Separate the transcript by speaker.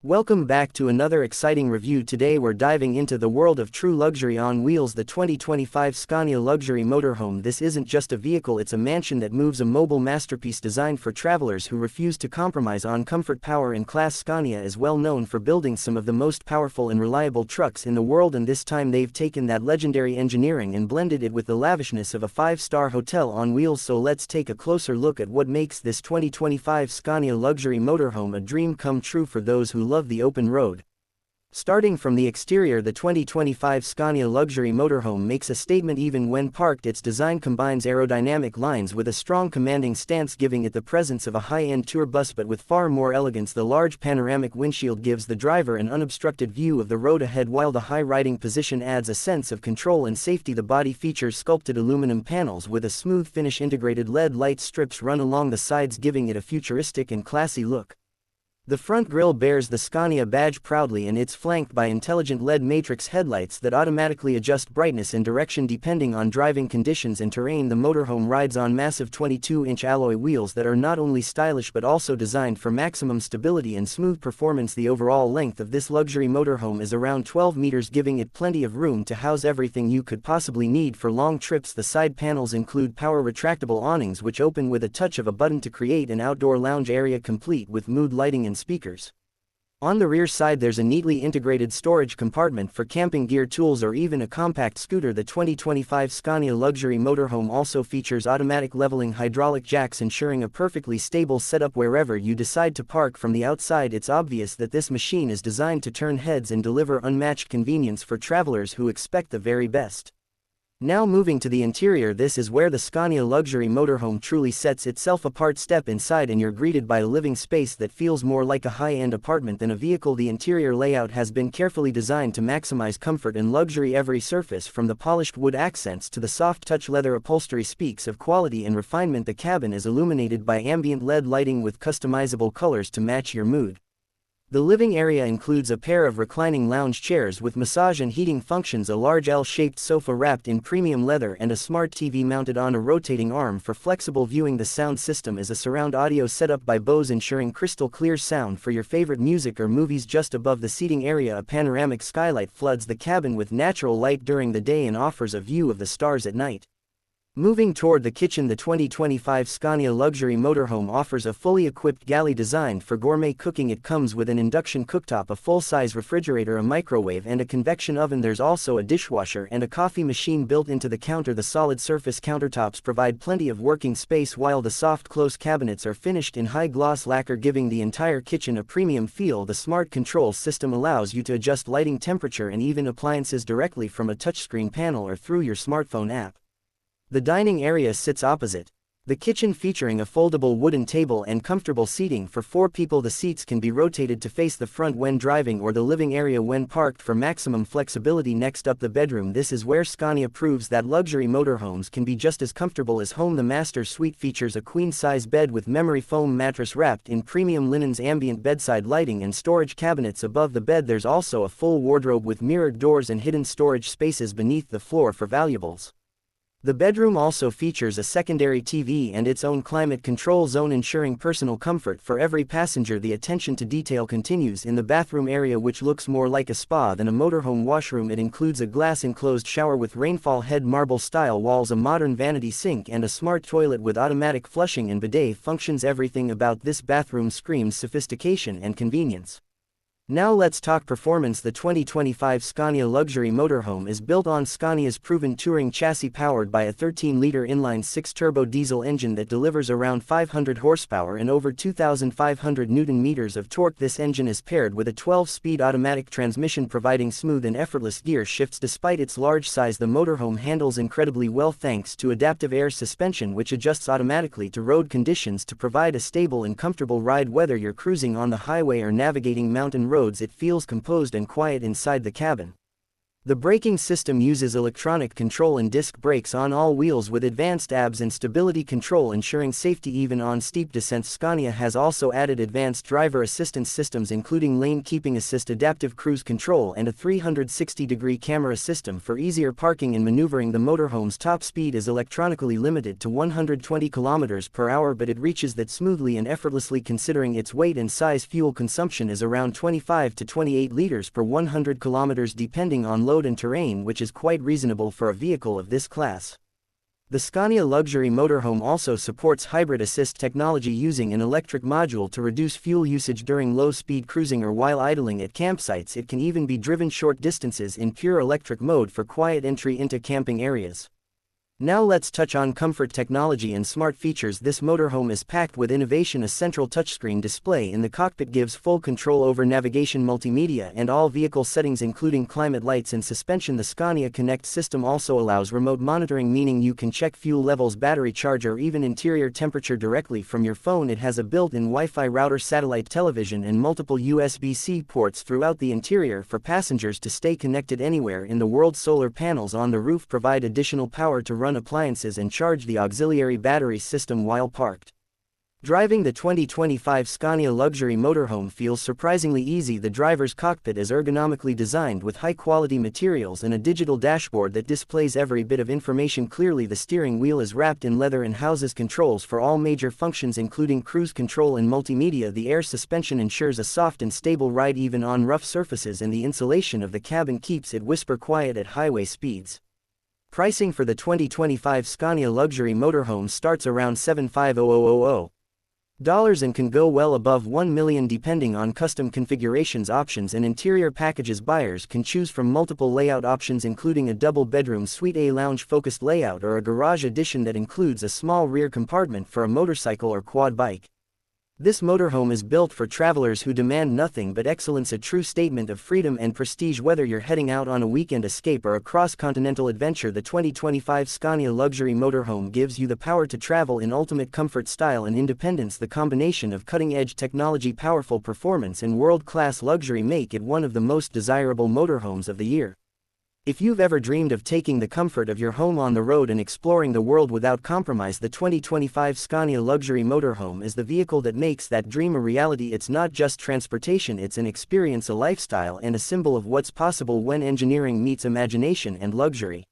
Speaker 1: Welcome back to another exciting review. Today we're diving into the world of true luxury on wheels, the 2025 Scania Luxury Motorhome. This isn't just a vehicle, it's a mansion that moves, a mobile masterpiece designed for travelers who refuse to compromise on comfort, power and class. Scania is well known for building some of the most powerful and reliable trucks in the world, and this time they've taken that legendary engineering and blended it with the lavishness of a five-star hotel on wheels. So let's take a closer look at what makes this 2025 Scania Luxury Motorhome a dream come true for those who love the open road. Starting from the exterior, the 2025 Scania Luxury Motorhome makes a statement even when parked. Its design combines aerodynamic lines with a strong commanding stance, giving it the presence of a high-end tour bus but with far more elegance. The large panoramic windshield gives the driver an unobstructed view of the road ahead, while the high riding position adds a sense of control and safety. The body features sculpted aluminum panels with a smooth finish. Integrated LED light strips run along the sides, giving it a futuristic and classy look. The front grille bears the Scania badge proudly, and it's flanked by intelligent LED matrix headlights that automatically adjust brightness and direction depending on driving conditions and terrain. The motorhome rides on massive 22-inch alloy wheels that are not only stylish but also designed for maximum stability and smooth performance. The overall length of this luxury motorhome is around 12 meters, giving it plenty of room to house everything you could possibly need for long trips. The side panels include power retractable awnings which open with a touch of a button to create an outdoor lounge area complete with mood lighting and speakers. On the rear side there's a neatly integrated storage compartment for camping gear, tools or even a compact scooter. The 2025 Scania Luxury Motorhome also features automatic leveling hydraulic jacks, ensuring a perfectly stable setup wherever you decide to park. From the outside it's obvious that this machine is designed to turn heads and deliver unmatched convenience for travelers who expect the very best. Now moving to the interior, this is where the Scania Luxury Motorhome truly sets itself apart. Step inside and you're greeted by a living space that feels more like a high-end apartment than a vehicle. The interior layout has been carefully designed to maximize comfort and luxury. Every surface, from the polished wood accents to the soft touch leather upholstery, speaks of quality and refinement. The cabin is illuminated by ambient LED lighting with customizable colors to match your mood. The living area includes a pair of reclining lounge chairs with massage and heating functions, a large L-shaped sofa wrapped in premium leather, and a smart TV mounted on a rotating arm for flexible viewing. The sound system is a surround audio setup by Bose, ensuring crystal clear sound for your favorite music or movies. Just above the seating area, a panoramic skylight floods the cabin with natural light during the day and offers a view of the stars at night. Moving toward the kitchen, the 2025 Scania Luxury Motorhome offers a fully equipped galley designed for gourmet cooking. It comes with an induction cooktop, a full-size refrigerator, a microwave and a convection oven. There's also a dishwasher and a coffee machine built into the counter. The solid surface countertops provide plenty of working space, while the soft close cabinets are finished in high-gloss lacquer, giving the entire kitchen a premium feel. The smart control system allows you to adjust lighting, temperature and even appliances directly from a touchscreen panel or through your smartphone app. The dining area sits opposite the kitchen, featuring a foldable wooden table and comfortable seating for 4 people. The seats can be rotated to face the front when driving or the living area when parked for maximum flexibility. Next up, the bedroom. This is where Scania proves that luxury motorhomes can be just as comfortable as home. The master suite features a queen-size bed with memory foam mattress wrapped in premium linens, ambient bedside lighting and storage cabinets above the bed. There's also a full wardrobe with mirrored doors and hidden storage spaces beneath the floor for valuables. The bedroom also features a secondary TV and its own climate control zone, ensuring personal comfort for every passenger. The attention to detail continues in the bathroom area, which looks more like a spa than a motorhome washroom. It includes a glass-enclosed shower with rainfall head, marble-style walls, a modern vanity sink and a smart toilet with automatic flushing and bidet functions. Everything about this bathroom screams sophistication and convenience. Now let's talk performance. The 2025 Scania Luxury Motorhome is built on Scania's proven touring chassis, powered by a 13-liter inline-6 turbo diesel engine that delivers around 500 horsepower and over 2,500 Newton-meters of torque. This engine is paired with a 12-speed automatic transmission, providing smooth and effortless gear shifts. Despite its large size, the motorhome handles incredibly well thanks to adaptive air suspension, which adjusts automatically to road conditions to provide a stable and comfortable ride. Whether you're cruising on the highway or navigating mountain roads, it feels composed and quiet inside the cabin. The braking system uses electronic control and disc brakes on all wheels with advanced ABS and stability control ensuring safety even on steep descents. Scania has also added advanced driver assistance systems including lane keeping assist, adaptive cruise control and a 360-degree camera system for easier parking and maneuvering. The motorhome's top speed is electronically limited to 120 km per hour, but it reaches that smoothly and effortlessly considering its weight and size. Fuel consumption is around 25 to 28 liters per 100 km depending on load and terrain, which is quite reasonable for a vehicle of this class. The Scania Luxury Motorhome also supports hybrid assist technology using an electric module to reduce fuel usage during low-speed cruising or while idling at campsites. It can even be driven short distances in pure electric mode for quiet entry into camping areas. Now let's touch on comfort, technology and smart features. This motorhome is packed with innovation. A central touchscreen display in the cockpit gives full control over navigation, multimedia and all vehicle settings including climate, lights and suspension. The Scania Connect system also allows remote monitoring, meaning you can check fuel levels, battery charge or even interior temperature directly from your phone. It has a built-in Wi-Fi router, satellite television and multiple USB-C ports throughout the interior for passengers to stay connected anywhere in the world. Solar panels on the roof provide additional power to run appliances and charge the auxiliary battery system while parked. Driving the 2025 Scania Luxury Motorhome feels surprisingly easy. The driver's cockpit is ergonomically designed with high-quality materials and a digital dashboard that displays every bit of information clearly. The steering wheel is wrapped in leather and houses controls for all major functions including cruise control and multimedia. The air suspension ensures a soft and stable ride even on rough surfaces, and the insulation of the cabin keeps it whisper quiet at highway speeds. Pricing for the 2025 Scania Luxury Motorhome starts around $750,000 and can go well above $1 million depending on custom configurations, options and interior packages. Buyers can choose from multiple layout options including a double-bedroom suite, a lounge-focused layout or a garage edition that includes a small rear compartment for a motorcycle or quad bike. This motorhome is built for travelers who demand nothing but excellence, a true statement of freedom and prestige. Whether you're heading out on a weekend escape or a cross-continental adventure, the 2025 Scania Luxury Motorhome gives you the power to travel in ultimate comfort, style and independence. The combination of cutting-edge technology, powerful performance and world-class luxury make it one of the most desirable motorhomes of the year. If you've ever dreamed of taking the comfort of your home on the road and exploring the world without compromise, the 2025 Scania Luxury Motorhome is the vehicle that makes that dream a reality. It's not just transportation, it's an experience, a lifestyle and a symbol of what's possible when engineering meets imagination and luxury.